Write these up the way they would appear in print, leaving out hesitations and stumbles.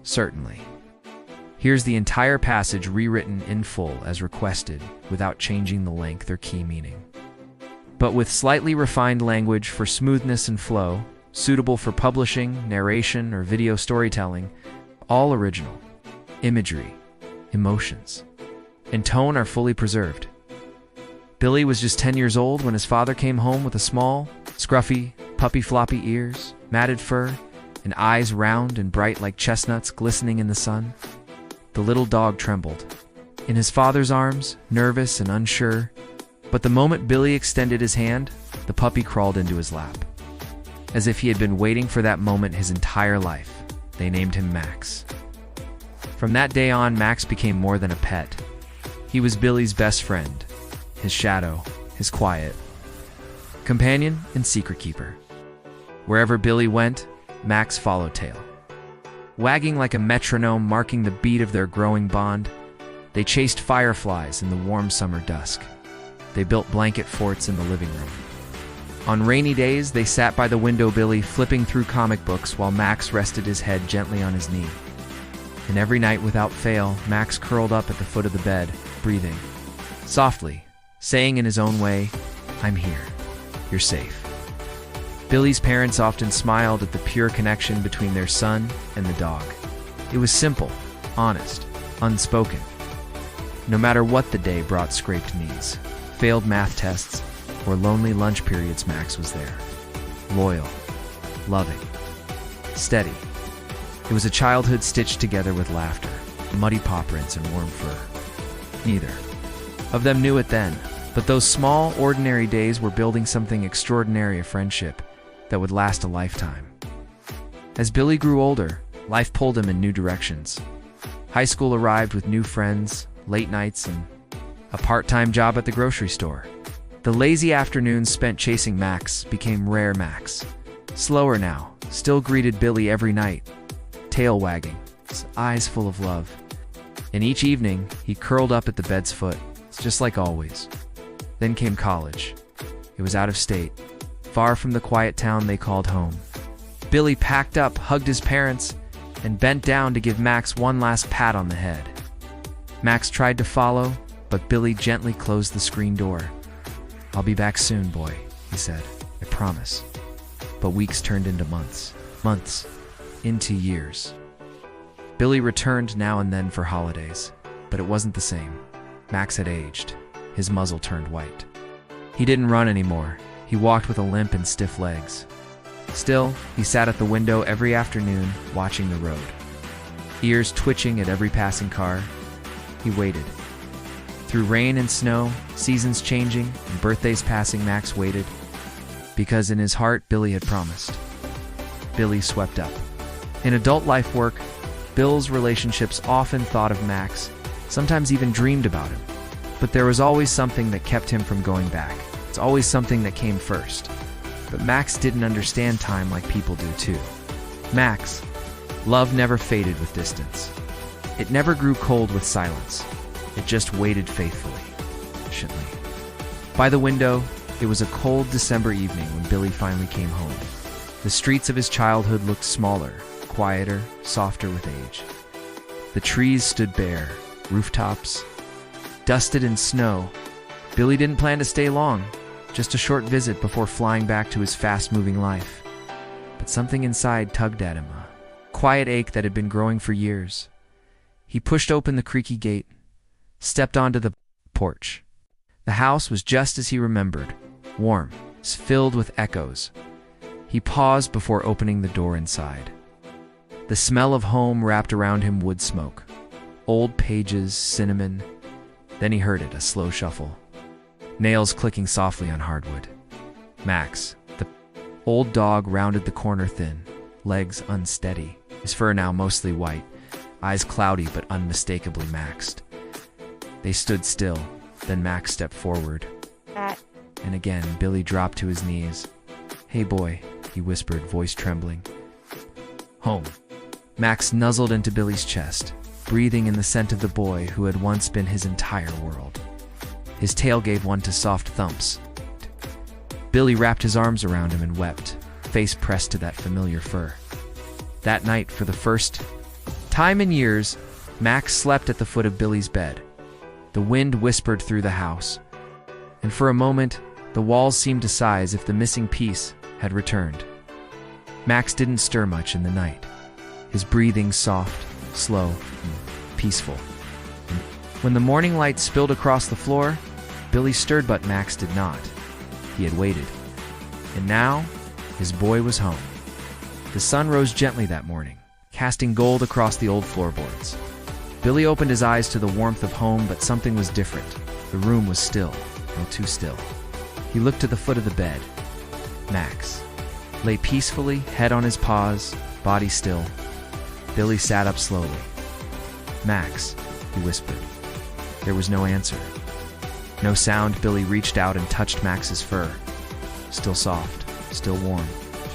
Certainly. Here's the entire passage rewritten in full as requested, without changing the length or key meaning. But with slightly refined language for smoothness and flow, suitable for publishing, narration, or video storytelling, all original. Imagery, emotions, and tone are fully preserved. Billy was just 10 years old when his father came home with a small, scruffy, puppy floppy ears, matted fur, and eyes round and bright like chestnuts glistening in the sun. The little dog trembled. In his father's arms, nervous and unsure, but the moment Billy extended his hand, the puppy crawled into his lap. As if he had been waiting for that moment his entire life, they named him Max. From that day on, Max became more than a pet. He was Billy's best friend, his shadow, his quiet companion and secret keeper. Wherever Billy went, Max followed tail. Wagging like a metronome marking the beat of their growing bond, they chased fireflies in the warm summer dusk. They built blanket forts in the living room. On rainy days, they sat by the window, Billy flipping through comic books while Max rested his head gently on his knee. And every night without fail, Max curled up at the foot of the bed, breathing softly, saying in his own way, "I'm here. You're safe." Billy's parents often smiled at the pure connection between their son and the dog. It was simple, honest, unspoken. No matter what the day brought, scraped knees, failed math tests, or lonely lunch periods, Max was there. Loyal, loving, steady. It was a childhood stitched together with laughter, muddy paw prints, and warm fur. Neither of them knew it then, but those small, ordinary days were building something extraordinary, a friendship that would last a lifetime. As Billy grew older, life pulled him in new directions. High school arrived with new friends, late nights, and a part-time job at the grocery store. The lazy afternoons spent chasing Max became rare. Max, slower now, still greeted Billy every night, tail wagging, his eyes full of love. And each evening, he curled up at the bed's foot, just like always. Then came college. It was out of state, far from the quiet town they called home. Billy packed up, hugged his parents, and bent down to give Max one last pat on the head. Max tried to follow, but Billy gently closed the screen door. "I'll be back soon, boy," he said. "I promise." But weeks turned into months, months into years. Billy returned now and then for holidays, but it wasn't the same. Max had aged. His muzzle turned white. He didn't run anymore. He walked with a limp and stiff legs. Still, he sat at the window every afternoon, watching the road. Ears twitching at every passing car, he waited. Through rain and snow, seasons changing, and birthdays passing, Max waited. Because in his heart, Billy had promised. Billy swept up. In adult life work, Bill's relationships often thought of Max, sometimes even dreamed about him. But there was always something that kept him from going back. It's always something that came first. But Max didn't understand time like people do too. Max, love never faded with distance. It never grew cold with silence. It just waited faithfully, patiently. By the window, it was a cold December evening when Billy finally came home. The streets of his childhood looked smaller, quieter, softer with age. The trees stood bare, rooftops dusted in snow. Billy didn't plan to stay long, just a short visit before flying back to his fast-moving life. But something inside tugged at him, a quiet ache that had been growing for years. He pushed open the creaky gate, stepped onto the porch. The house was just as he remembered, warm, filled with echoes. He paused before opening the door inside. The smell of home wrapped around him, wood smoke, old pages, cinnamon. Then he heard it, a slow shuffle, nails clicking softly on hardwood. Max, the old dog, rounded the corner, thin, legs unsteady, his fur now mostly white, eyes cloudy but unmistakably Maxed. They stood still, then Max stepped forward. And again, Billy dropped to his knees. "Hey boy," he whispered, voice trembling. "Home." Max nuzzled into Billy's chest, breathing in the scent of the boy who had once been his entire world. His tail gave one to soft thumps. Billy wrapped his arms around him and wept, face pressed to that familiar fur. That night, for the first Time and years, Max slept at the foot of Billy's bed. The wind whispered through the house, and for a moment, the walls seemed to sigh as if the missing piece had returned. Max didn't stir much in the night, his breathing soft, slow, and peaceful. And when the morning light spilled across the floor, Billy stirred, but Max did not. He had waited. And now, his boy was home. The sun rose gently that morning, casting gold across the old floorboards. Billy opened his eyes to the warmth of home, but something was different. The room was still, too still. He looked to the foot of the bed. Max lay peacefully, head on his paws, body still. Billy sat up slowly. "Max," he whispered. There was no answer. No sound. Billy reached out and touched Max's fur. Still soft, still warm,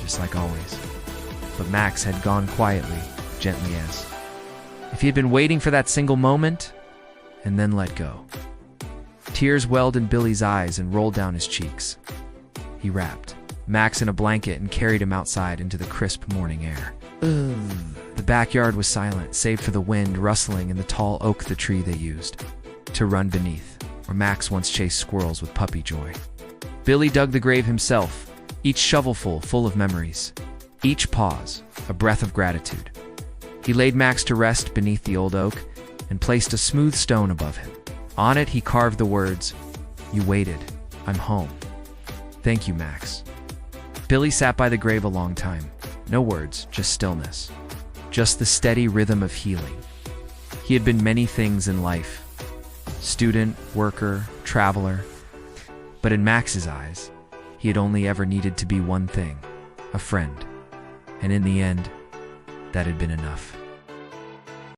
just like always. But Max had gone quietly, gently, as if he had been waiting for that single moment, and then let go. Tears welled in Billy's eyes and rolled down his cheeks. He wrapped Max in a blanket and carried him outside into the crisp morning air. The backyard was silent, save for the wind rustling in the tall oak, the tree they used to run beneath, where Max once chased squirrels with puppy joy. Billy dug the grave himself, each shovelful full of memories, each pause a breath of gratitude. He laid Max to rest beneath the old oak and placed a smooth stone above him. On it he carved the words, "You waited. I'm home. Thank you, Max." Billy sat by the grave a long time. No words, just stillness. Just the steady rhythm of healing. He had been many things in life. Student, worker, traveler. But in Max's eyes, he had only ever needed to be one thing, a friend. And in the end, that had been enough.